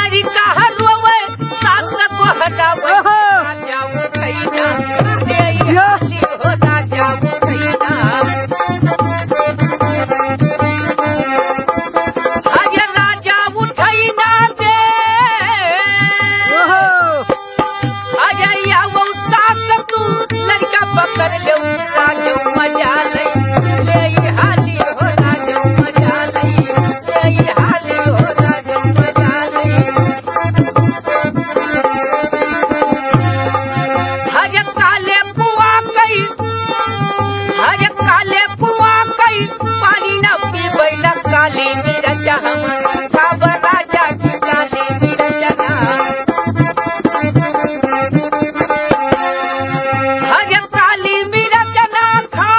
मारी कहा रोवे सास को हटावे राजा उठैना दे हाली हो राजा उठैना अरे राजा उठैना दे अरे या वो सास तू लड़का पकड़ ले राजा मजा ले हाली हो राजा मजा ले हाली हो राजा मजा ले हरे काले पुआ कई पानी न पीबै न काली मिर्चा हम सब राजा की काली मिर्चा हरे काली मिर्चा ना खा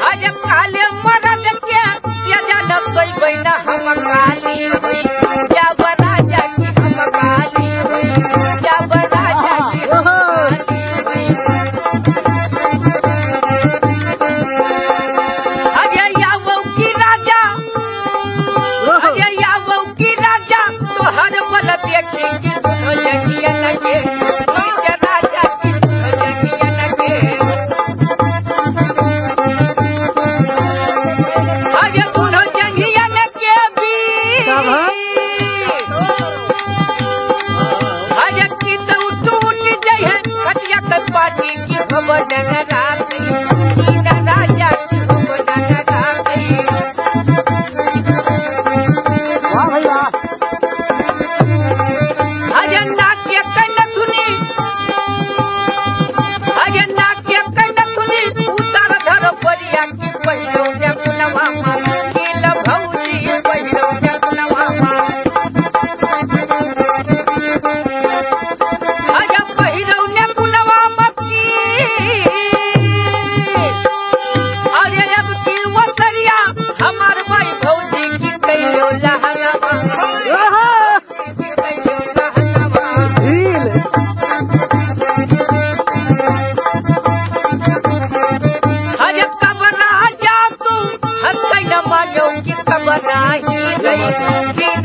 हरे काले मरद के यजा न सोइबै न हम काली होई जब राजा की हम काली होई जब राजा की हम काली होई अरे यावो की राजा तोहर बल देखी कि सुनो जगिया लगे राजा की सुनो जगिया लगे अरे सुनो जगिया लगे भी अरे की तो टूट जाए कटिया के पाटी की खबर डगरा गई राजा की खबर डगरा गई अरे नाट्य कन्नथुनी उतार धर बलिया की पहिरो जगुनवा किल भौजी पहिरो जगुनवा अरे पहिरो जगुनवा मक्की अरे अब की वसरिया हमार भाई भौजी की कहियो लहंगावा अरे कब राजा तू हंस न मानो कि कब राही गई